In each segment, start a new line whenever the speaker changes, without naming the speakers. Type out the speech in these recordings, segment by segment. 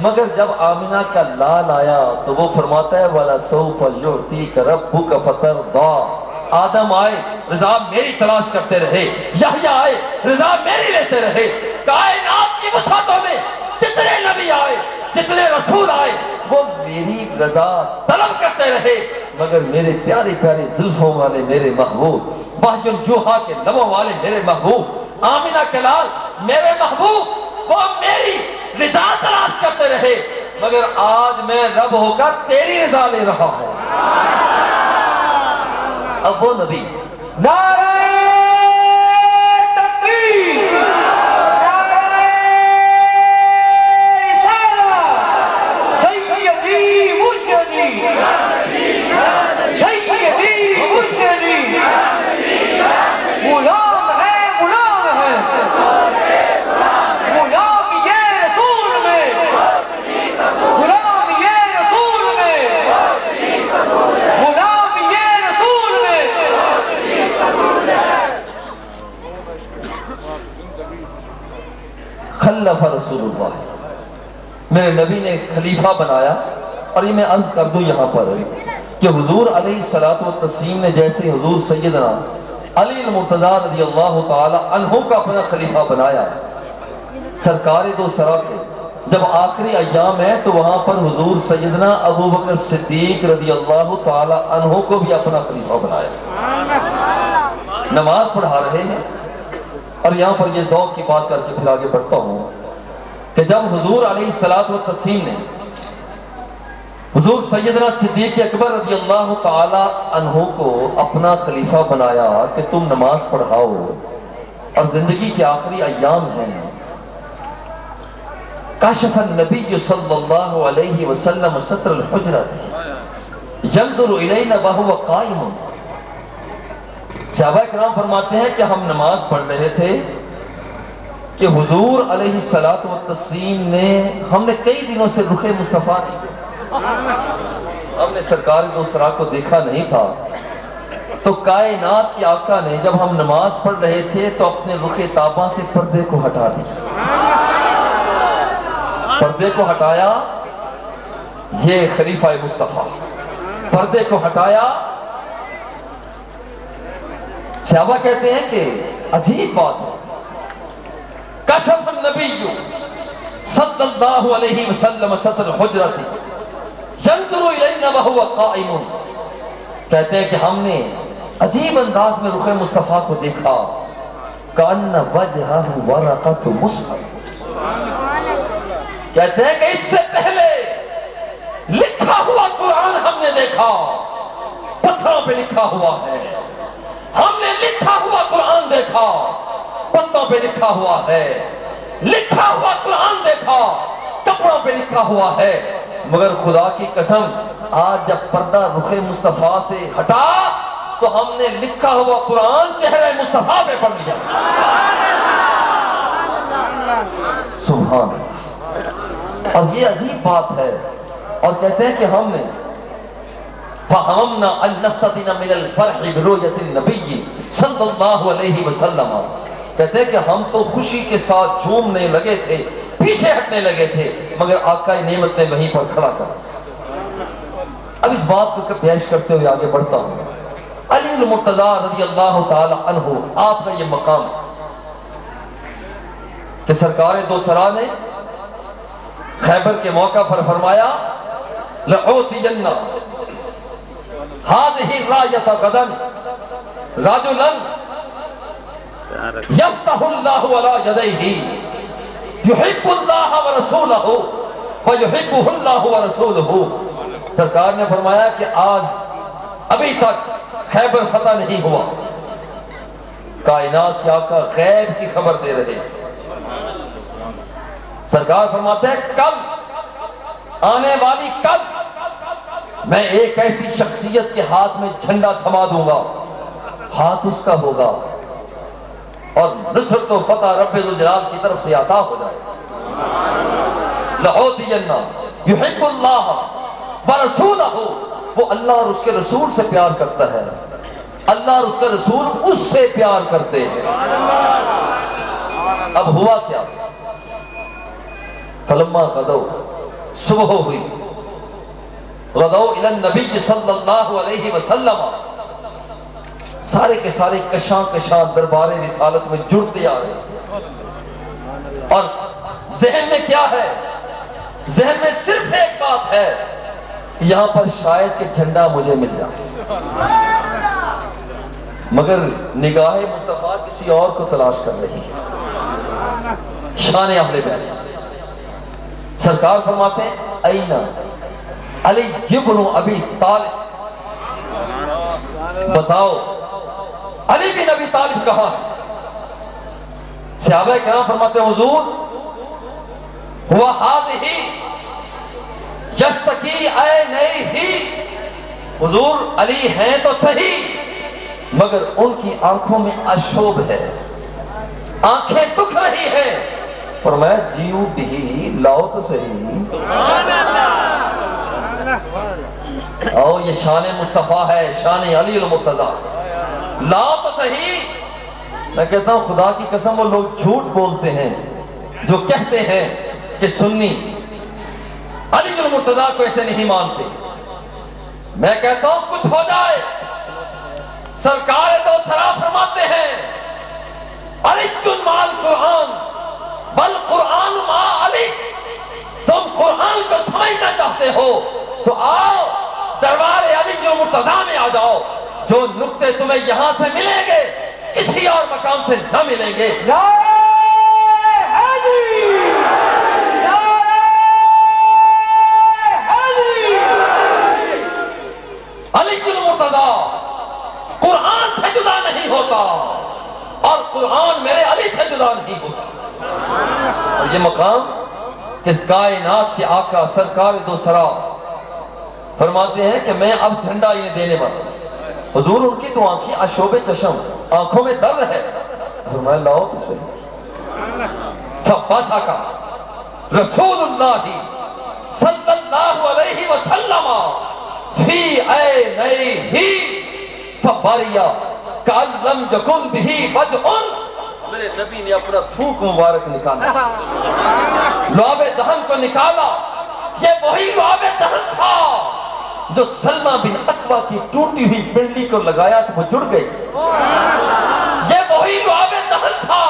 مگر جب آمنہ کا لال آیا تو وہ فرماتا ہے وَلَسَوْفَ يُعْطِيكَ رَبُّكَ فَتَرْضَىٰ۔ آدم آئے رضا میری تلاش کرتے رہے، یحییٰ آئے رضا میری لیتے رہے، کائنات کی وسعتوں میں جتنے نبی آئے، جتنے رسول آئے، وہ میری رضا طلب کرتے رہے، مگر میرے پیارے پیارے زلفوں والے میرے محبوب، وحی یوحا کے لبوں والے میرے محبوب، آمنہ کے لال میرے محبوب، وہ میری رضا تلاش کرتے رہے، مگر آج میں رب ہو کر تیری رضا لے رہا ہوں۔ اب وہ نبی
نعرہ تکبیر، نعرہ رسالت، سیدی مرشدی، سیدی مرشدی، غلام ہے غلام ہے، غلام یہ رسول میں، غلام یہ رسول میں، غلام یہ رسول میں۔
خلف رسول اللہ، میرے نبی نے خلیفہ بنایا۔ اور یہ میں عرض کر دوں یہاں پر کہ حضور علیہ الصلوۃ والتسلیم نے جیسے حضور سیدنا علی المرتضیٰ رضی اللہ تعالی عنہ کا اپنا خلیفہ بنایا، سرکار دو سرا کے جب آخری ایام ہے تو وہاں پر حضور سیدنا ابو بکر صدیق رضی اللہ تعالی عنہ کو بھی اپنا خلیفہ بنایا۔ نماز پڑھا رہے ہیں، اور یہاں پر یہ ذوق کی بات کر کے پھر آگے بڑھتا ہوں کہ جب حضور علیہ الصلوۃ والتسلیم نے حضور سیدنا صدیق اکبر رضی اللہ تعالی عنہ کو اپنا خلیفہ بنایا کہ تم نماز پڑھاؤ اور زندگی کے آخری ایام ہیں، کشف النبی صلی اللہ علیہ وسلم ستر الحجرۃ ینظر الینا وہو قائم۔ صحابہ کرام فرماتے ہیں کہ ہم نماز پڑھ رہے تھے کہ حضور علیہ الصلوۃ والتسلیم نے، ہم نے کئی دنوں سے رخ مصطفیٰ نہیں دیکھا، ہم نے سرکار دو سرا کو دیکھا نہیں تھا، تو کائنات کے آقا نے جب ہم نماز پڑھ رہے تھے تو اپنے رخ تاباں سے پردے کو ہٹا دیا، پردے کو ہٹایا، یہ خلیفہ مصطفیٰ، پردے کو ہٹایا۔ صحابہ کہتے ہیں کہ عجیب بات ہے، کشف النبی صلی اللہ علیہ وسلم ستر الحجرۃ ینظر الینا وہو قائم، کہتے ہیں کہ ہم نے عجیب انداز میں رخ مصطفیٰ کو دیکھا، کأن وجہہ ورقۃ مصحف، کہتے ہیں کہ اس سے پہلے لکھا ہوا قرآن ہم نے دیکھا، پتھروں پہ لکھا ہوا ہے، ہم نے لکھا ہوا قرآن دیکھا، پتوں پہ لکھا ہوا ہے، لکھا ہوا قرآن دیکھا، کپڑوں پہ لکھا ہوا ہے، مگر خدا کی قسم آج جب پردہ رخ مصطفیٰ سے ہٹا تو ہم نے لکھا ہوا قرآن چہرے مصطفیٰ پہ پڑھ لیا۔ سبحان اللہ۔ اور یہ عجیب بات ہے، اور کہتے ہیں کہ ہم نے فَحَمَمْنَا أَن نَفْتَتِنَ مِنَ الْفَرْحِ بِرُؤْيَةِ النَّبِيِّ صلی اللہ علیہ وسلم، کہتے ہیں کہ ہم تو خوشی کے ساتھ جھومنے لگے تھے، پیچھے ہٹنے لگے تھے، مگر آقا نعمت نے وہیں پر کھڑا کر۔ اب اس بات کو پیش کرتے ہوئے آگے بڑھتا ہوں، علی المرتضیٰ رضی اللہ تعالی عنہ، آپ کا یہ مقام کہ سرکار دو سرا نے خیبر کے موقع پر فرمایا لَأُعْطِيَنَّ هَذِهِ الرَّايَةَ غَدًا رَجُلًا يَفْتَحُ اللَّهُ عَلَى يَدَيْهِ يُحِبُّ اللَّهَ وَرَسُولَهُ وَيُحِبُّهُ اللَّهُ وَرَسُولُهُ۔ سرکار نے فرمایا کہ آج ابھی تک خیبر فتح نہیں ہوا، کائنات کے آقا غیب کی خبر دے رہے، سرکار فرماتے ہیں کل آنے والی کل میں ایک ایسی شخصیت کے ہاتھ میں جھنڈا تھما دوں گا، ہاتھ اس کا ہوگا اور نصرت و فتح رب ذوالجلال کی طرف سے عطا ہو جائے۔ لَأُعْطِيَنَّ يُحِبُّ اللَّهَ وَرَسُولَهُ، وہ اللہ اور اس کے رسول سے پیار کرتا ہے، اللہ اور اس کے رسول اس سے پیار کرتے ہیں۔ اب ہوا کیا؟ فلما غدوا صبح ہوئی، غدو الی النبی صلی اللہ علیہ وسلم، سارے کے سارے کشاں کشاں دربار رسالت میں جڑتے آ رہے، اور ذہن میں کیا ہے؟ ذہن میں صرف ایک بات ہے کہ یہاں پر شاید کہ جھنڈا مجھے مل جائے، مگر نگاہ مصطفیٰ کسی اور کو تلاش کر رہی ہے۔ شان اہل بیت، سرکار فرماتے ہیں اینا علی ابن ابی طالب، بتاؤ علی بن ابی طالب کہاں ہے؟ صحابہ کرام فرماتے ہیں حضور ہوا ہذہ یشتکی عینیہ، حضور علی ہیں تو صحیح مگر ان کی آنکھوں میں اشوب ہے، آنکھیں دکھ رہی ہیں۔ فرمایا جیو بھی، لاؤ تو صحیح۔ او یہ شان مصطفیٰ ہے، شان علی المرتضیٰ، لاؤ تو صحیح۔ میں کہتا ہوں خدا کی قسم وہ لوگ جھوٹ بولتے ہیں جو کہتے ہیں کہ سنی علی المرتضیٰ کو ایسے نہیں مانتے۔ میں کہتا ہوں کچھ ہو جائے، سرکار دو سرا فرماتے ہیں علی مع القرآن بل قرآن مع علی، تم قرآن کو سمجھنا چاہتے ہو تو آؤ دربار علی المرتضیٰ میں آ جاؤ، جو نقطے تمہیں یہاں سے ملیں گے کسی اور مقام سے نہ ملیں گے۔ علی المرتضیٰ قرآن سے جدا نہیں ہوتا اور قرآن میرے علی سے جدا نہیں ہوتا۔ اور یہ مقام کس کائنات کے آقا سرکار دو سرا فرماتے ہیں کہ میں اب جھنڈا انہیں دینے والا ہوں۔ حضور ان کی تو آنکھیں اشوب چشم، آنکھوں میں درد ہے، فرمایا لاؤ تو صحیح۔ فبصق رسول اللہ صلی اللہ علیہ وسلم فی عینیہ فبریا کأن لم یکن بہ وجع، میرے نبی نے اپنا تھوک مبارک نکالا، لعاب دہن کو نکالا، یہ وہی لعاب دہن تھا جو سلمہ بن اکوہ کی ٹوٹی ہوئی پنڈلی کو لگایا تو وہ جڑ گئی، یہ وہی لعاب دہن تھا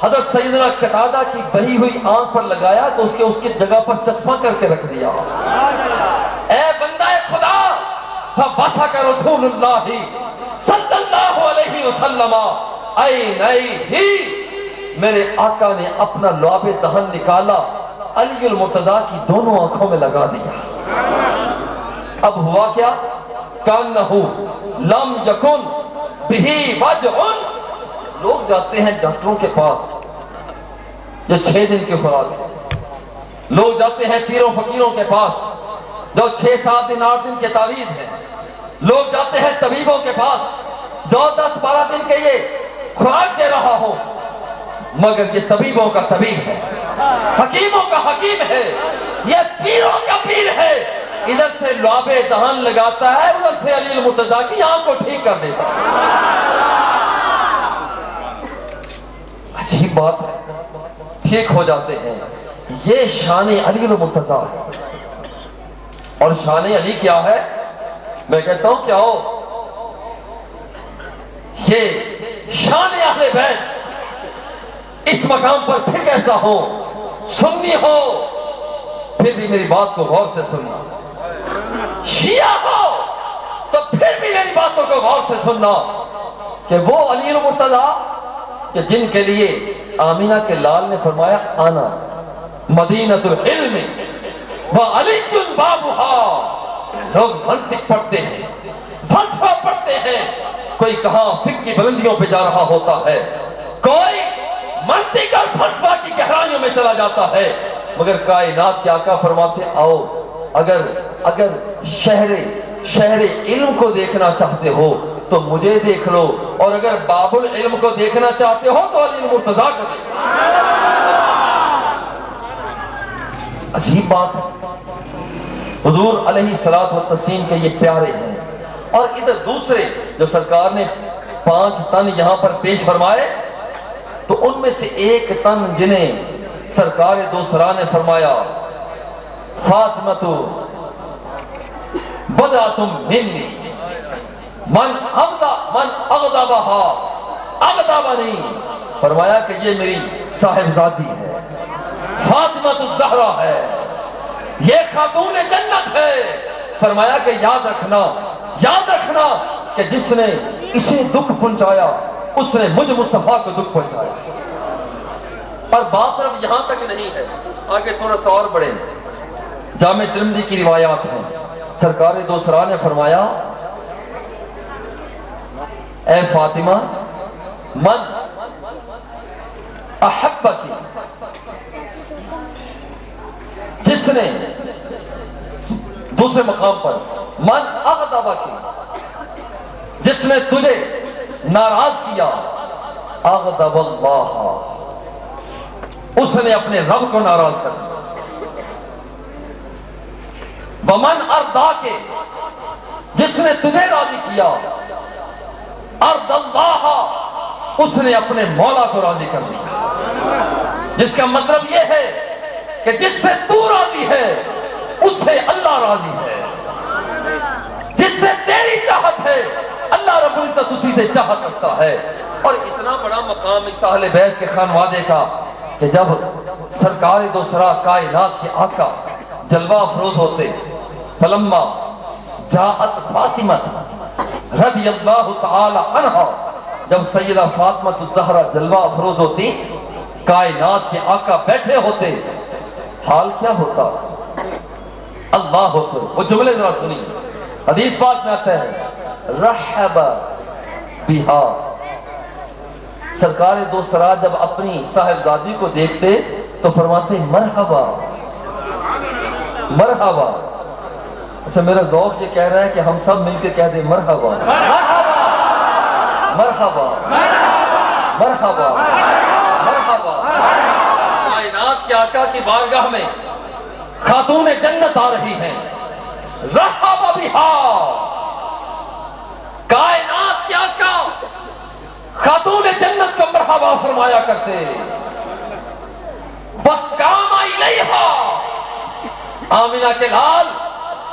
حضرت سیدنا قتادہ کی بہی ہوئی آنکھ پر لگایا تو اس کی جگہ پر چشمہ کر کے رکھ دیا۔ اے بندہ خدا، فبصق رسول اللہ صلی اللہ علیہ وسلم عینیہ، میرے آقا نے اپنا لعاب دہن نکالا، علی المرتضیٰ کی دونوں آنکھوں میں لگا دیا۔ اب ہوا کیا؟ کأنہ لم یکن بہ وجع، لوگ جاتے ہیں ڈاکٹروں کے پاس جو 6 دن کی خوراک ہے، لوگ جاتے ہیں پیروں فقیروں کے پاس جو 6 7 دن 8 دن کے تعویذ ہیں، لوگ جاتے ہیں طبیبوں کے پاس جو 10 12 دن کے یہ خوراک دے رہا ہو، مگر یہ طبیبوں کا طبیب ہے، حکیموں کا حکیم ہے، یہ پیروں کا پیر ہے، ادھر سے لعاب دہن لگاتا ہے، ادھر سے علی المرتضیٰ کی آنکھ کو ٹھیک کر دیتا ہے۔ عجیب بات ہے، ٹھیک ہو جاتے ہیں۔ یہ شان علی المرتضیٰ ہے، اور شان علی کیا ہے؟ میں کہتا ہوں کیا ہو، یہ شان اہل بیت اس مقام پر پھر کہتا ہوں، سنی ہو پھر بھی میری بات کو غور سے سننا، شیعہ ہو تو پھر بھی میری باتوں کو غور سے سننا، کہ وہ علی المرتضیٰ کہ جن کے لیے آمینہ کے لال نے فرمایا آنا مدینۃ العلم وعلی بابها، لوگ منطق پڑھتے ہیں، فلسفہ پڑھتے ہیں، کوئی کہاں فقہ کی بلندیوں پہ جا رہا ہوتا ہے، کوئی منطق اور فلسفہ کی گہرائیوں میں چلا جاتا ہے، مگر کائنات کے آقا فرماتے آؤ، اگر شہر علم کو دیکھنا چاہتے ہو تو مجھے دیکھ لو، اور اگر باب العلم کو دیکھنا چاہتے ہو تو علی المرتضیٰ کو دیکھ لو۔ عجیب بات ہے، حضور علیہ الصلوۃ والتسلیم کے یہ پیارے ہیں، اور ادھر دوسرے جو سرکار نے 5 تن یہاں پر پیش فرمائے، تو ان میں سے ایک تن جنہیں سرکار دو سرا نے فرمایا فاطمۃ بدعۃ منی من اغضبہا اغضبنی، فرمایا کہ یہ میری صاحبزادی ہے، فاطمہ الزہرا ہے، یہ خاتون جنت ہے۔ فرمایا کہ یاد رکھنا کہ جس نے اسے دکھ پہنچایا اس نے مجھ مصطفیٰ کو دکھ پہنچایا۔ اور بات صرف یہاں تک نہیں ہے، آگے تھوڑا سا اور بڑھیں۔ جامع ترمذی کی روایات ہیں، سرکار دو سرا نے فرمایا اے فاطمہ من احبکی، جس نے، دوسرے مقام پر من اغضبکی، جس نے تجھے ناراض کیا، اغضب اللہ، اس نے اپنے رب کو ناراض کر دیا۔ ومن ارضاکے، جس نے تجھے راضی کیا، ارض اللہ، اس نے اپنے مولا کو راضی کر دیا۔ جس کا مطلب یہ ہے کہ جس سے تو راضی ہے اس سے اللہ راضی ہے، جس سے تیری چاہت ہے اللہ رب العزت اسی سے چاہت رکھتا ہے۔ اور اتنا بڑا مقام اس اہل بیت کے خانوادے کا کہ جب سرکار دو سرا کائنات کے آقا جلوہ افروز ہوتے، فلما جاءت فاطمہ رضی اللہ تعالی عنہا، جب سیدہ فاطمہ الزہرا جلوہ افروز ہوتی، کائنات کے آقا بیٹھے ہوتے، حال کیا ہوتا؟ اللہ اکبر، وہ جملے ذرا سنیے، حدیث پاک میں آتا ہے رحب بہا، سرکار دو سرا جب اپنی صاحبزادی کو دیکھتے تو فرماتے مرحبا مرحبا۔ اچھا میرا ذوق یہ کہہ رہا ہے کہ ہم سب مل کے کہہ دیں مرحبا مرحبا مرحبا مرحبا۔ کائنات کے آقا کی بارگاہ میں خاتون جنت آ رہی ہیں، رحب بہا، کائنات کے آقا خاتون جنت کو مرحبا فرمایا کرتے۔ وَقَامَ إِلَيْهَا، آمینہ کے لال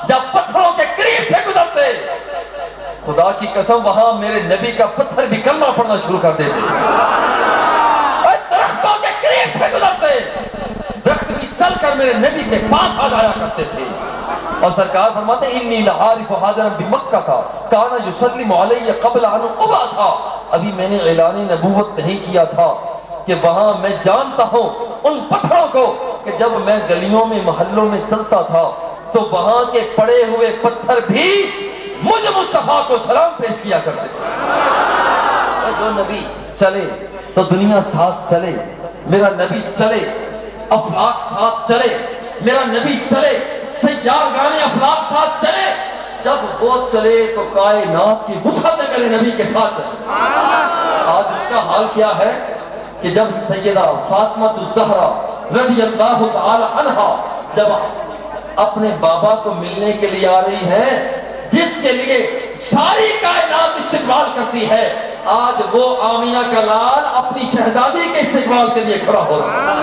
جب پتھروں کے قریب سے گزرتے، خدا کی قسم وہاں میرے نبی کا پتھر بھی کلمہ پڑھنا شروع کر دیتے۔ اور درختوں کے قریب سے گزرتے، درخت بھی چل کر میرے نبی کے پاس آ جایا کرتے تھے۔ اور سرکار فرماتے انی لعارف حاضرا بمکہ کا کانا یسلم علی قبل ان ابعث، ابھی میں نے اعلان نبوت نہیں کیا تھا کہ وہاں میں جانتا ہوں ان پتھروں کو کہ جب میں گلیوں میں محلوں میں چلتا تھا تو وہاں کے پڑے ہوئے پتھر بھی مجھ مصطفیٰ کو سلام پیش کیا کرتے تھے۔ اور جو نبی چلے تو دنیا ساتھ چلے، میرا نبی چلے افلاک ساتھ چلے، میرا نبی چلے سیارگان افلاک ساتھ چلے، جب وہ چلے تو کائنات کی وسعت میرے نبی کے ساتھ چلے۔ آج اس کا حال کیا ہے کہ جب سیدہ فاطمہ الزہرا رضی اللہ تعالی عنہا جب اپنے بابا کو ملنے کے لیے آ رہی ہے، جس کے لیے ساری کائنات استقبال کرتی ہے، آج وہ آمینہ کا لال اپنی شہزادی کے استقبال کے لیے کھڑا ہو رہا ہے۔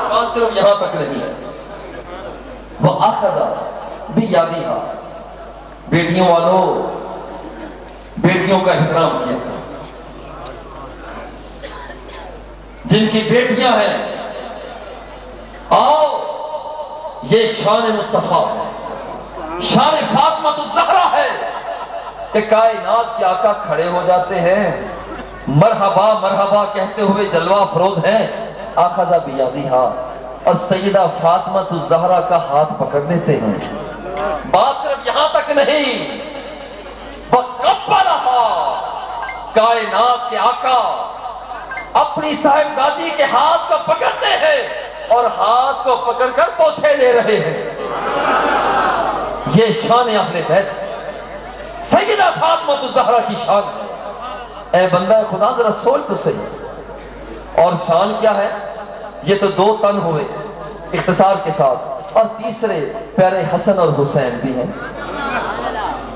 بات صرف یہاں تک نہیں ہے، وہ اخذ بیدیہا، بیٹیوں والوں بیٹیوں کا احترام کیا، جن کی بیٹیاں ہیں آؤ، یہ شان مصطفیٰ ہے، شان فاطمہ الزہرا ہے کہ کائنات کے آقا کھڑے ہو جاتے ہیں، مرحبا مرحبا کہتے ہوئے جلوہ افروز ہیں، اخذ بیدیہا، اور سیدہ فاطمہ الزہرا کا ہاتھ پکڑ لیتے ہیں۔ بات صرف یہاں تک نہیں، وَقَبَّلَهَا، کائنات کے آقا اپنی صاحبزادی کے ہاتھ کو پکڑتے ہیں اور ہاتھ کو پکڑ کر بوسے لے رہے ہیں۔ یہ شان اہل بیت سیدہ فاطمہ الزہرا کی شان ہے۔ اے بندہ خدا ذرا سوچ تو صحیح، اور شان کیا ہے؟ یہ تو دو تن ہوئے اختصار کے ساتھ، اور تیسرے پیارے حسن اور حسین بھی ہیں۔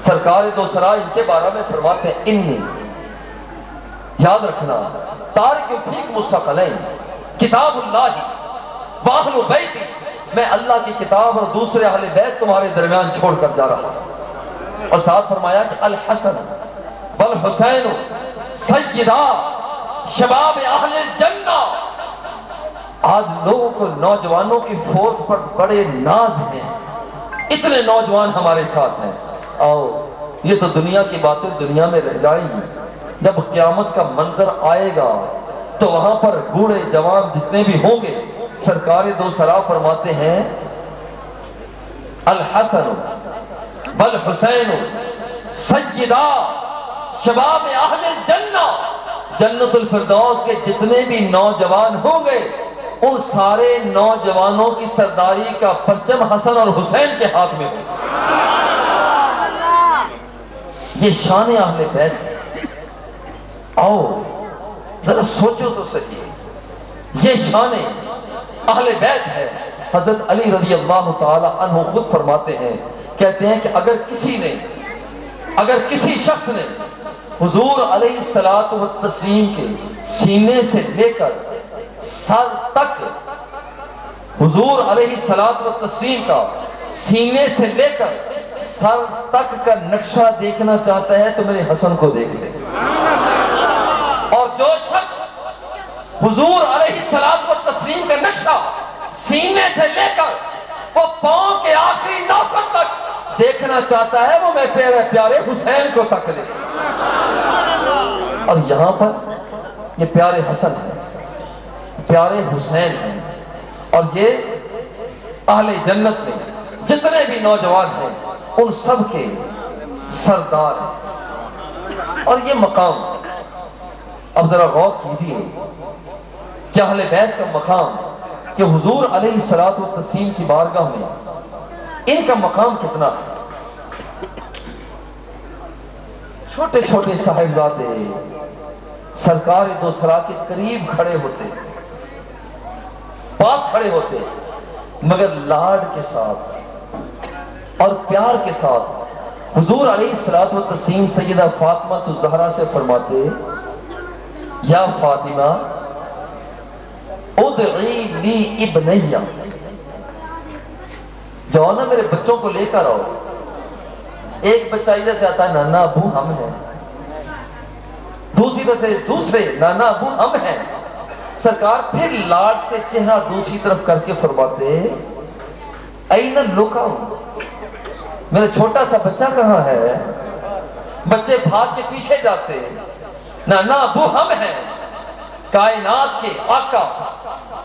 سرکار دو سرا ان کے بارے میں فرماتے ہیں انی، یاد رکھنا، تارک فیک مستقلین کتاب اللہ واہل بیتی میں اللہ کی کتاب اور دوسرے اہل بیت تمہارے درمیان چھوڑ کر جا رہا ہوں۔ اور ساتھ فرمایا کہ الحسن والحسین سیدا شباب اہل الجنہ۔ آج لوگوں کو نوجوانوں کی فورس پر بڑے ناز ہیں، اتنے نوجوان ہمارے ساتھ ہیں۔ آؤ، یہ تو دنیا کی باتیں دنیا میں رہ جائیں گی، جب قیامت کا منظر آئے گا تو وہاں پر بوڑھے جوان جتنے بھی ہوں گے، سرکار دو سرا فرماتے ہیں الحسن والحسین سیدا شباب اہل الجنہ۔ جنت الفردوس کے جتنے بھی نوجوان ہوں گے، ان سارے نوجوانوں کی سرداری کا پرچم حسن اور حسین کے ہاتھ میں ہے۔ یہ شان اہل بیت ہے۔ آؤ ذرا سوچو تو صحیح، یہ شان اہل بیت ہے۔ حضرت علی رضی اللہ تعالی عنہ خود فرماتے ہیں، کہتے ہیں کہ اگر کسی شخص نے حضور علیہ الصلوۃ والتسلیم کے سینے سے لے کر سر تک، حضور علیہ الصلوۃ والتسلیم کا سینے سے لے کر سر تک کا نقشہ دیکھنا چاہتا ہے تو میرے حسن کو دیکھ لے۔ اور جو شخص حضور علیہ الصلوۃ والتسلیم کا نقشہ سینے سے لے کر وہ پاؤں کے آخری نوکر تک دیکھنا چاہتا ہے، وہ میرے پیارے حسین کو تک لے۔ اور یہاں پر یہ پیارے حسن ہیں، پیارے حسین ہیں، اور یہ اہل جنت میں جتنے بھی نوجوان ہیں ان سب کے سردار ہیں۔ اور یہ مقام اب ذرا غور کیجئے کہ اہل بیت کا مقام، کہ حضور علیہ الصلوۃ والتسلیم کی بارگاہ میں ان کا مقام کتنا ہے۔ چھوٹے چھوٹے صاحبزادے سرکار دو سرا کے قریب کھڑے ہوتے، پاس کھڑے ہوتے، مگر لاڈ کے ساتھ اور پیار کے ساتھ حضور علیہ الصلوۃ والتسلیم سیدہ فاطمہ الزہرا سے فرماتے، یا فاطمہ ادعی لی ابنیہ، جاؤ نا میرے بچوں کو لے کر آؤ۔ ایک بچہ ادھر سے آتا ہے، نانا ابو ہم ہیں، دوسری طرف سے دوسرے، نانا ابو ہم ہیں۔ سرکار پھر لاڈ سے چہرہ دوسری طرف کر کے فرماتے، این لکا، میرا چھوٹا سا بچہ کہاں ہے؟ بچے بھاگ کے پیچھے جاتے، نانا ابو ہم ہیں، کائنات کے آقا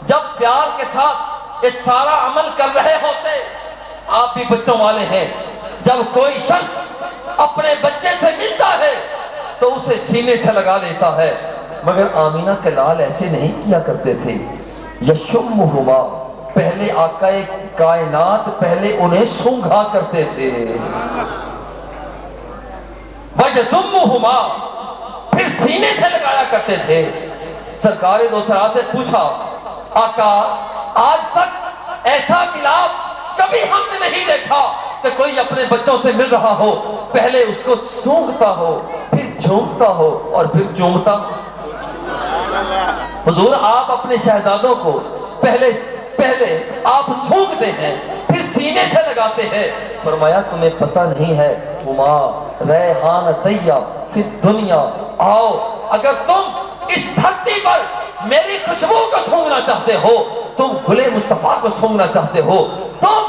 جب پیار کے ساتھ یہ سارا عمل کر رہے ہوتے، آپ بھی بچوں والے ہیں، جب کوئی شخص اپنے بچے سے ملتا ہے تو اسے سینے سے لگا لیتا ہے، مگر آمینہ کے لال ایسے نہیں کیا کرتے تھے۔ یشمہما، پہلے آقا کائنات پہلے انہیں سونگھا کرتے تھے، وَيَزُمُّهُمَا، پھر سینے سے لگایا کرتے تھے۔ سرکار دو سرا سے پوچھا، آقا آج تک ایسا ملاپ کبھی ہم نے نہیں دیکھا کہ کوئی اپنے بچوں سے مل رہا ہو، پہلے اس کو سونگھتا ہو، پھر جھومتا ہو اور پھر چومتا ہو۔ حضور آپ اپنے شہزادوں کو پہلے آپ سونگھتے ہیں، پھر سینے سے لگاتے ہیں۔ فرمایا تمہیں پتہ نہیں ہے، ہما ریحانتیہ فی الدنیا، آؤ اگر تم اس دھرتی پر میری خوشبو کو سونگھنا چاہتے ہو، تم گلے مصطفیٰ کو سونگھنا چاہتے ہو، تم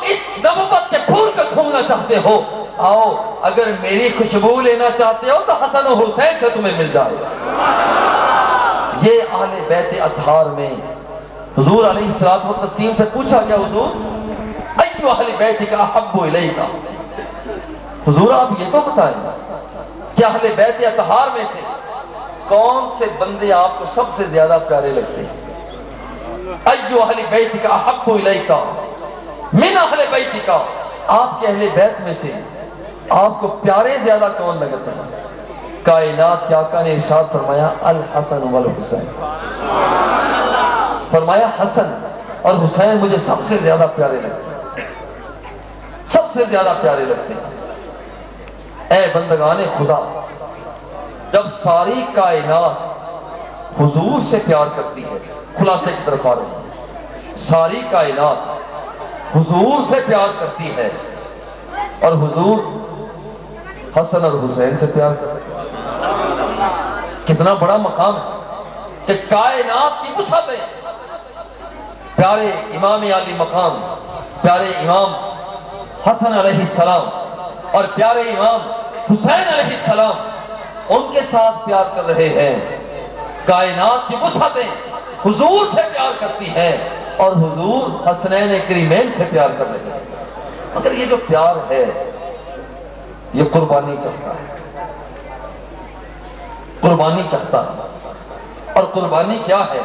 اس نبوت کے پھول کو سونگھنا چاہتے ہو، آؤ اگر میری خوشبو لینا چاہتے ہو تو حسن و حسین سے تمہیں مل جائے۔ یہ اہل بیت اطہار میں حضور علیہ الصلوۃ والتسلیم سے پوچھا گیا، حضور ایو اہل بیتک احب الیک، حضور آپ یہ تو بتائیں کہ اہل بیت اطہار میں سے کون سے بندے آپ کو سب سے زیادہ پیارے لگتے ہیں؟ ایو اہل بیتک احب الیک من اہل بیتک، آپ کے اہل بیت میں سے آپ کو پیارے زیادہ کون لگتے ہیں؟ کائنات کے آقا نے ارشاد فرمایا، الحسن والحسین، فرمایا حسن اور حسین مجھے سب سے زیادہ پیارے لگتے ہیں، سب سے زیادہ پیارے لگتے ہیں۔ اے بندگان خدا، جب ساری کائنات حضور سے پیار کرتی ہے، خلاصے کی طرف آ رہے ہیں، ساری کائنات حضور سے پیار کرتی ہے، اور حضور حسن اور حسین سے پیار کرتے ہیں۔ کتنا بڑا مقام ہے کہ کائنات کی وسعتیں پیارے امام عالی مقام، پیارے امام حسن علیہ السلام اور پیارے امام حسین علیہ السلام ان کے ساتھ پیار کر رہے ہیں۔ کائنات کی وسعتیں حضور سے پیار کرتی ہیں اور حضور حسنین کریمین سے پیار کر رہے ہیں۔ مگر یہ جو پیار ہے یہ قربانی چاہتا ہے، قربانی چاہتا ہے۔ اور قربانی کیا ہے؟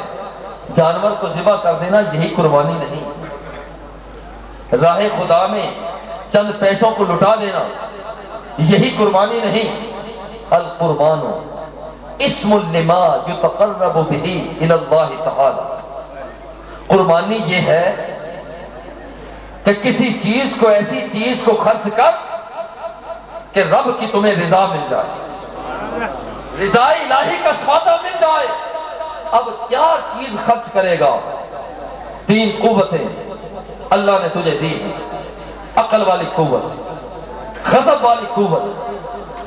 جانور کو ذبح کر دینا یہی قربانی نہیں، راہ خدا میں چند پیسوں کو لٹا دینا یہی قربانی نہیں۔ القربان اسم لما یتقرب بہ الی اللہ تعالی، قربانی یہ ہے کہ کسی چیز کو، ایسی چیز کو خرچ کر کہ رب کی تمہیں رضا مل جائے، رضا الہی کا سودا مل جائے۔ اب کیا چیز خرچ کرے گا؟ 3 قوتیں اللہ نے تجھے دی ہیں، عقل والی قوت، غضب والی قوت،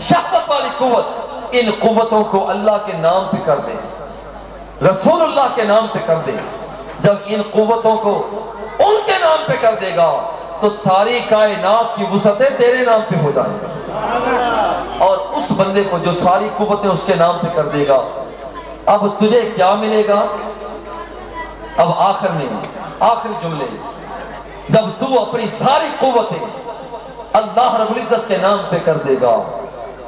شہوت والی قوت۔ ان قوتوں کو اللہ کے نام پہ کر دے، رسول اللہ کے نام پہ کر دے۔ جب ان قوتوں کو ان کے نام پہ کر دے گا تو ساری کائنات کی وسعتیں تیرے نام پہ ہو جائیں گی۔ اور اس بندے کو جو ساری قوتیں اس کے نام پہ کر دے گا، اب تجھے کیا ملے گا؟ اب آخر میں آخری جملے، جب تو اپنی ساری قوتیں اللہ رب العزت کے نام پہ کر دے گا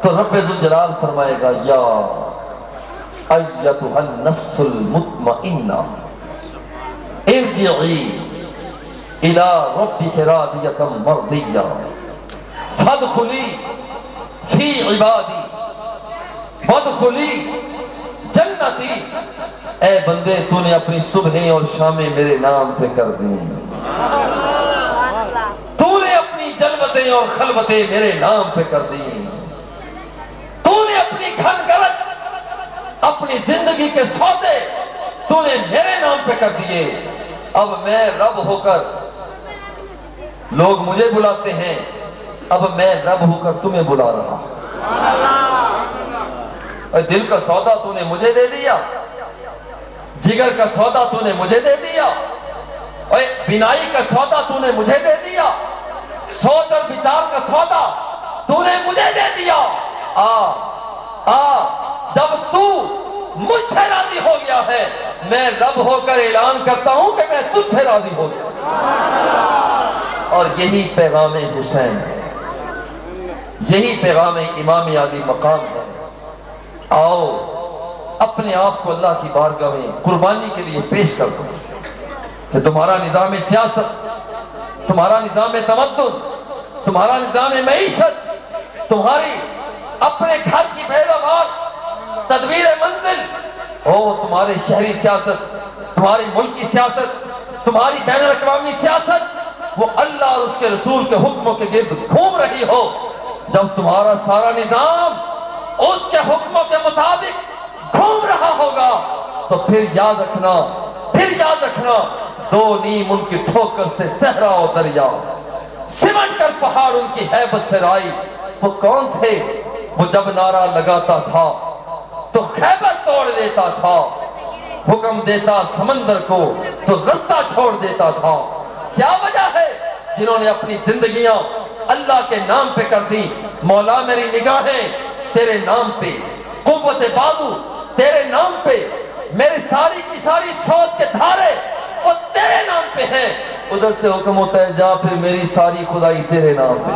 تو رب ذوالجلال فرمائے گا یا ایتھا النفس المطمئنہ ارجعی الی ربک راضیۃ مرضیہ فادخلی فی عبادی وادخلی جنتی۔ اے بندے، تو نے اپنی صبحیں اور شامیں میرے نام پہ کر دیں، تو نے اپنی جلوتیں اور خلوتیں میرے نام پہ کر دیں، تو نے اپنی گھن گرج، اپنی زندگی کے سودے تو نے میرے نام پہ کر دیے۔ اب میں رب ہو کر، لوگ مجھے بلاتے ہیں، اب میں رب ہو کر تمہیں بلا رہا ہوں۔ دل کا سودا تو نے مجھے دے دیا، جگر کا سودا تو نے مجھے دے دیا، بینائی کا سودا تو نے مجھے دے دیا، سوچ اور بچار کا سودا تو نے مجھے دے دیا۔ جب تو مجھ سے راضی ہو گیا ہے، میں رب ہو کر اعلان کرتا ہوں کہ میں تجھ سے راضی ہو گیا۔ اور یہی پیغام حسین ہے، یہی پیغام امام عالی مقام ہے۔ آؤ اپنے آپ کو اللہ کی بارگاہ میں قربانی کے لیے پیش کر دو کہ تمہارا نظام سیاست، تمہارا نظام تمدن، تمہارا نظام معیشت، تمہاری اپنے گھر کی پیداوار، تدبیر منزل، تمہاری شہری سیاست، تمہاری ملکی سیاست، تمہاری بین الاقوامی سیاست، وہ اللہ اور اس کے رسول کے حکموں کے گرد گھوم رہی ہو۔ جب تمہارا سارا نظام اس کے حکموں کے مطابق گھوم رہا ہوگا تو پھر یاد رکھنا 2 نیم ان کی ٹھوکر سے صحرا و دریا، سمٹ کر پہاڑ ان کی ہیبت سے رائی۔ وہ کون تھے؟ وہ جب نعرہ لگاتا تھا تو خیبر توڑ دیتا تھا، حکم دیتا سمندر کو تو رستہ چھوڑ دیتا تھا۔ کیا وجہ ہے؟ جنہوں نے اپنی زندگیاں اللہ کے نام پہ کر دی۔ مولا میری نگاہیں تیرے نام پہ، قوت بازو تیرے نام پہ، میری ساری کی ساری سوچ کے دھارے وہ تیرے نام پہ ہیں۔ ادھر سے حکم ہوتا ہے جا پھر میری ساری خدائی تیرے نام پہ۔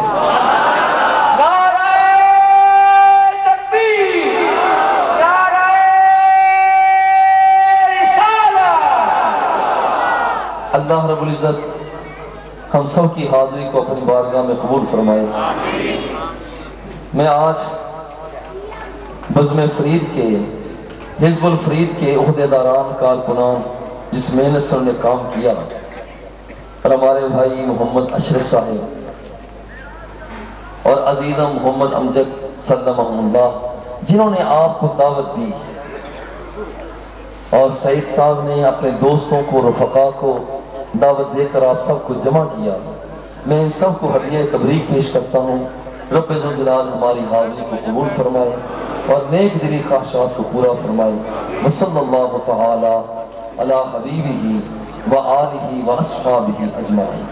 اللہ رب العزت ہم سب کی حاضری کو اپنی بارگاہ میں قبول فرمائے۔ میں آج بزم فرید کے، حزب الفرید کے عہدیداران کارکنان جس محنت سے انہوں نے کام کیا، اور ہمارے بھائی محمد اشرف صاحب اور عزیزہ محمد امجد سلمہ اللہ جنہوں نے آپ کو دعوت دی، اور سعید صاحب نے اپنے دوستوں کو، رفقا کو دعوت دے کر آپ سب کو جمع کیا، میں ان سب کو ہدیہ تبریک پیش کرتا ہوں۔ رب ذوالجلال ہماری حاضری کو قبول فرمائے اور نیک دلی خواہشات کو پورا فرمائے۔ وصلی اللہ تعالی علی حبیبہ و آلہ و اصحابہ اجمعین۔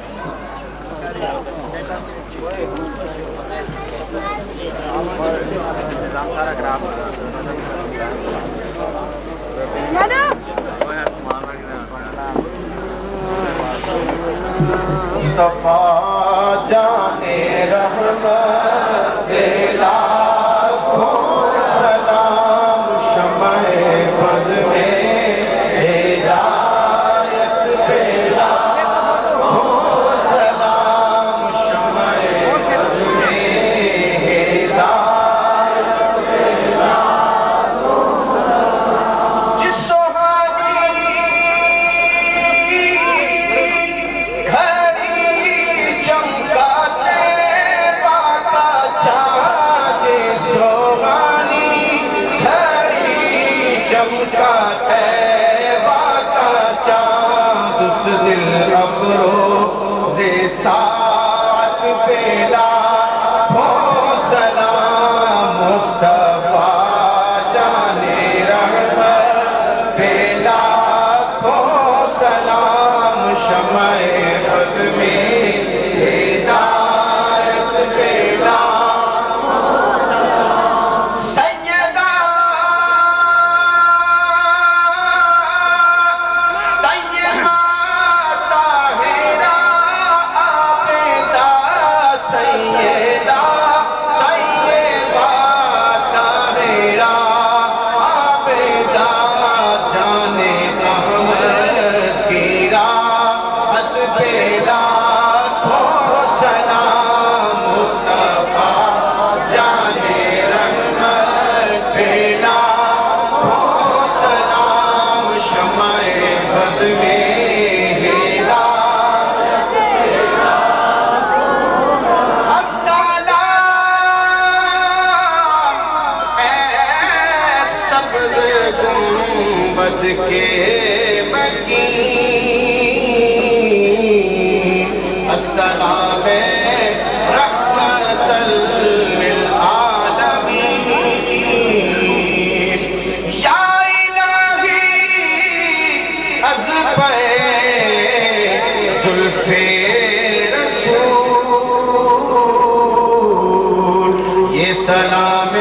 مصطفیٰ جانے رحمت لاکھوں سلام، شمع بز میں ہدایت پہ لاکھوں سلام، شمع بز میں ہدایت پہ لاکھوں سلام۔ جس سہانی دل افروز ساتھ پہ لاکھوں سلام، مصطفیٰ جانے رحمت پہ لاکھوں سلام، شمع بز میں ہدایت پہ لاکھوں سلام۔ سیدہ طیبہ گنبد کے مکین، السلام رحمت للعالمین، یا الہی از پہ زلف رسول یہ سلام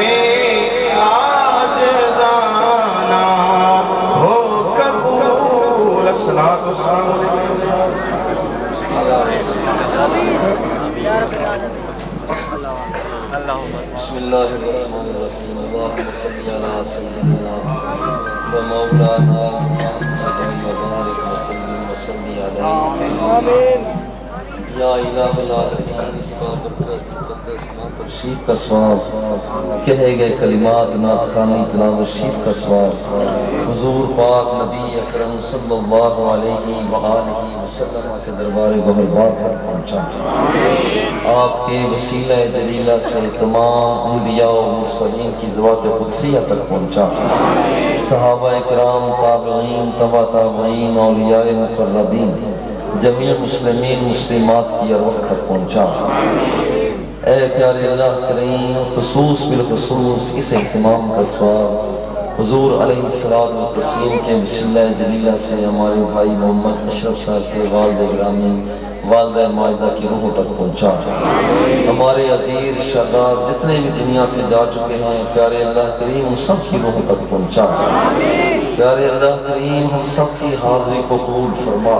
بسم اللہ الرحمن الرحیم، اللہم صلی علی سیدنا و مولانا محمد وبارک وسلم وصلی علیہ۔ یا الہ العالمین، اس کا برکت مقدس نام تشریف کا ثواب، کہے گئے کلمات نعت خوانی تلاوت شریف کا ثواب حضور پاک نبی اکرم صلی اللہ علیہ وآلہ وسلم کے دربار گہربار تک پہنچا۔ آپ کے وسیلہ جلیلہ سے تمام انبیاء و مرسلین کی ذوات قدسیہ تک پہنچا۔ صحابہ اکرام، تابعین، تبع تابعین، اولیاء مقربین، جمیع مسلمین مسلمات کی ارواح تک پہنچا۔ اے پیارے اللہ کریم، خصوص بالخصوص اس اہتمام کا ثواب حضور علیہ الصلوۃ والتسلیم کے وسیلہ جلیلہ سے ہمارے بھائی محمد اشرف صاحب کے والد گرامی والدہ مائدہ کی روحوں تک پہنچا۔ ہمارے عزیز شہداء جتنے بھی دنیا سے جا چکے ہیں، پیارے اللہ کریم ان سب کی روحوں تک پہنچا۔ پیارے اللہ کریم ہم سب کی حاضری کو قبول فرما۔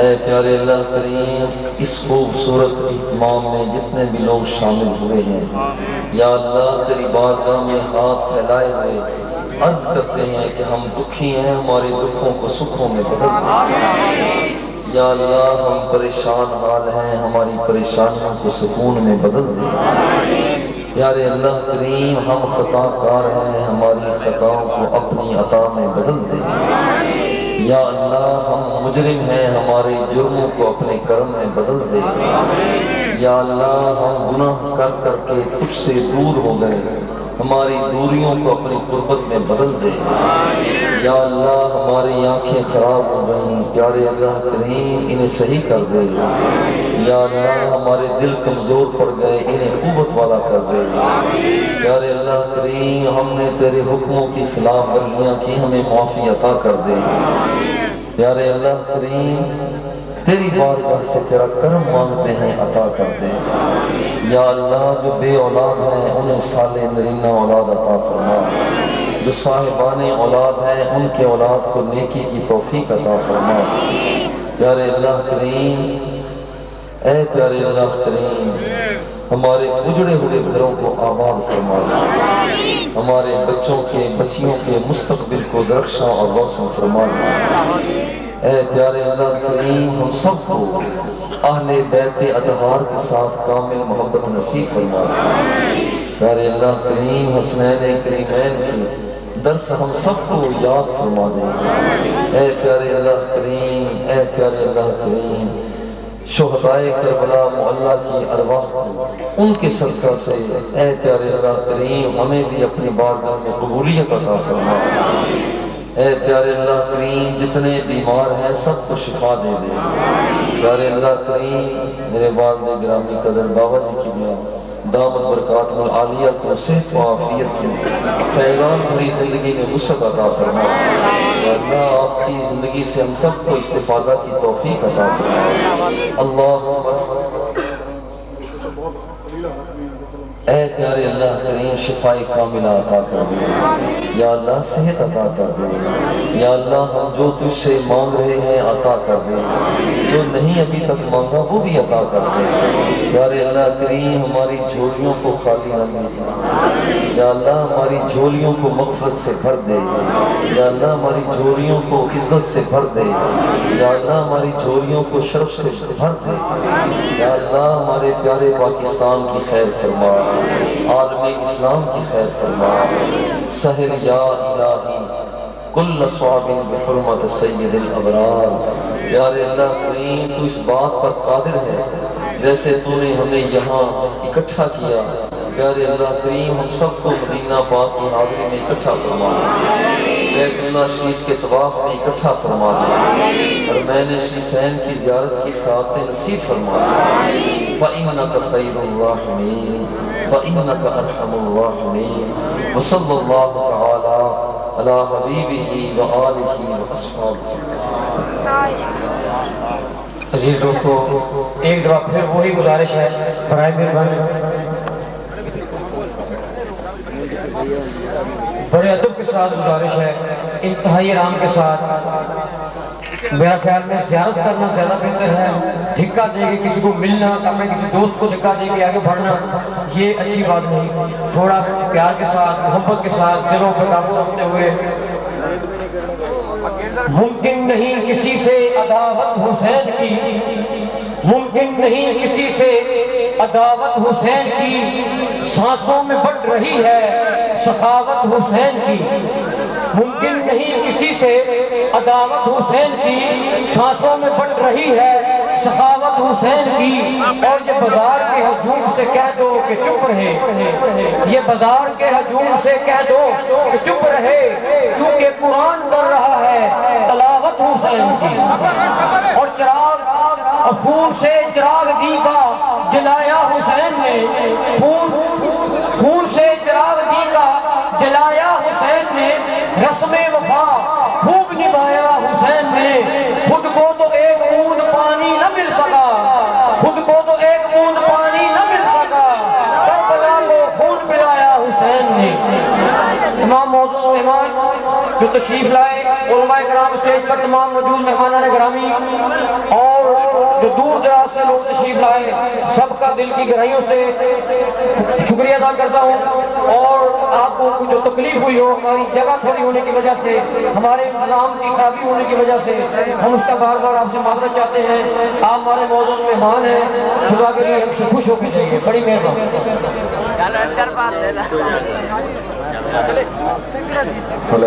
اے پیارے اللہ کریم اس خوبصورت اہتمام میں جتنے بھی لوگ شامل ہوئے ہیں، یا اللہ تیری بارگاہ میں ہاتھ پھیلائے ہوئے عرض کرتے ہیں کہ ہم دکھی ہیں، ہمارے دکھوں کو سکھوں میں بدل دے۔ یا اللہ ہم پریشان حال ہیں، ہماری پریشانیوں کو سکون میں بدل دے۔ پیارے اللہ کریم ہم خطا کار ہیں، ہماری خطاؤں کو اپنی عطا میں بدل دے۔ یا اللہ ہم مجرم ہیں، ہمارے جرموں کو اپنے کرم میں بدل دے۔ یا اللہ ہم گناہ کر کر کے تجھ سے دور ہو گئے، ہماری دوریوں کو اپنی قربت میں بدل دے۔ یا اللہ ہماری آنکھیں خراب ہو گئیں، پیارے اللہ کریم انہیں صحیح کر دے۔ یا اللہ ہمارے دل کمزور پڑ گئے، انہیں قوت والا کر دے۔ پیارے اللہ کریم ہم نے تیرے حکموں کی خلاف ورزیاں کی، ہمیں معافی عطا کر دے۔ پیارے اللہ کریم تیری بارگاہ سے تیرا کرم مانگتے ہیں، عطا کر دے۔ یا اللہ جو بے اولاد ہیں انہیں صالح نرینہ اولاد عطا فرما، جو صاحبان اولاد ہیں ان کے اولاد کو نیکی کی توفیق عطا فرما۔ پیارے اللہ کریم اے پیارے اللہ کریم ہمارے اجڑے ہوئے گھروں کو آباد فرما، ہمارے بچوں کے بچیوں کے مستقبل کو درخشاں اور روشن فرما۔ اے پیارے اللہ کریم ہم سب کو اہل بیت اطہار کے ساتھ کامل محبت نصیب فرما۔ پیارے اللہ کریم حسنین کریمین کی درس ہم سب کو یاد فرما دے۔ اے پیارے اللہ کریم اے پیارے اللہ کریم شہدائے کربلا معلّہ کی ارواح کو ان کے صدقہ سے اے پیارے اللہ کریم ہمیں بھی اپنی بارگاہ میں قبولیت عطا فرما۔ اے پیارے اللہ کریم جتنے بیمار ہیں سب کو شفا دے دے۔ پیارے اللہ کریم میرے والد گرامی قدر بابا جی کی بلا دامت برکات العالیہ کو صحت و عافیت کی فیضان بھری زندگی میں وسعت عطا فرما۔ اللہ آپ کی زندگی سے ہم سب کو استفادہ کی توفیق عطا فرما۔ اللہ اے پیارے اللہ کریم شفاء کاملہ عطا کر دے۔ یا اللہ صحت عطا کر دے۔ یا اللہ ہم جو تجھ سے مانگ رہے ہیں عطا کر دے، جو نہیں ابھی تک مانگا وہ بھی عطا کر دے۔ پیارے اللہ کریم ہماری جھولیوں کو خالی نہ دیجیے۔ یا اللہ ہماری جھولیوں کو مغفرت سے بھر دے۔ یا اللہ ہماری جھولیوں کو عزت سے بھر دے۔ یا اللہ ہماری جھولیوں کو شرف سے بھر دے۔ یا اللہ ہمارے پیارے پاکستان کی خیر فرما، عالم اسلام کی خیر فرما۔ سہل یا الہی کل صعب بحرمت سید الابرار۔ پیارے اللہ کریم تو اس بات پر قادر ہے جیسے تو نے ہمیں یہاں اکٹھا کیا، پیارے اللہ کریم ہم سب کو مدینہ پاک کی حاضری میں اکٹھا فرما دے، بیت اللہ شریف کے طواف میں اکٹھا فرما دے، اور میں نے شریفین کی زیارت کی سعادت نصیب فرما دے۔ فَإِنَّكَ خَيْرُ الرَّاحِمِينَ فَإِنَّكَ أَرْحَمُ الرَّاحِمِينَ وصلی اللہ تعالی علی حبیبہ وآلہ وأصحابہ۔
عزیز دوستو ایک دفعہ پھر وہی گزارش ہے برائے مہربانی بڑے ادب کے ساتھ گزارش ہے، انتہائی آرام کے ساتھ۔ میرا خیال میں زیارت کرنا زیادہ بہتر ہے، دھکا دے کے کسی کو ملنا، اپنے کسی دوست کو دھکا دے کے آگے بڑھنا یہ اچھی بات نہیں۔ تھوڑا پیار کے ساتھ محبت کے ساتھ دلوں پہ قابو رکھتے ہوئے ممکن نہیں کسی سے عداوت حسین کی، ممکن نہیں کسی سے عداوت حسین کی، سانسوں میں بڑھ رہی ہے سخاوت حسین کی، ممکن نہیں کسی سے عداوت حسین کی، سانسوں میں بڑھ رہی ہے سخاوت حسین کی۔ اور یہ بازار کے ہجوم سے کہہ دو کہ چپ رہے، یہ بازار کے ہجوم سے کہہ دو کہ چپ رہے، کیونکہ قرآن کر رہا ہے تلاوت حسین کی۔ اور چراغ خون سے چراغ دی کا جلایا حسین نے، خون سے چراغ دی کا جلایا حسین نے، رسم وفا خوب نبھایا حسین نے۔ خود کو تو ایک بوند پانی نہ مل سکا، خود کو تو ایک بوند پانی نہ مل سکا، کربلا کو خون پلایا حسین نے۔ تمام موضوع مہمان جو تشریف لائے، علماء کرام اسٹیج پر تمام موجود مہمانان گرامی اور جو دور دراز سے لوگ تشریف لائے، سب کا دل کی گہرائیوں سے شکریہ ادا کرتا ہوں۔ اور آپ کو جو تکلیف ہوئی ہو ہماری جگہ تھوڑی ہونے کی وجہ سے، ہمارے انتظام کی خرابی ہونے کی وجہ سے، ہم اس کا بار بار آپ سے معذرت چاہتے ہیں۔ آپ ہمارے موجود مہمان ہیں، خدا کے لیے ہم سے خوش ہو کے چاہیے، بڑی مہربانی۔
پورے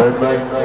Third line.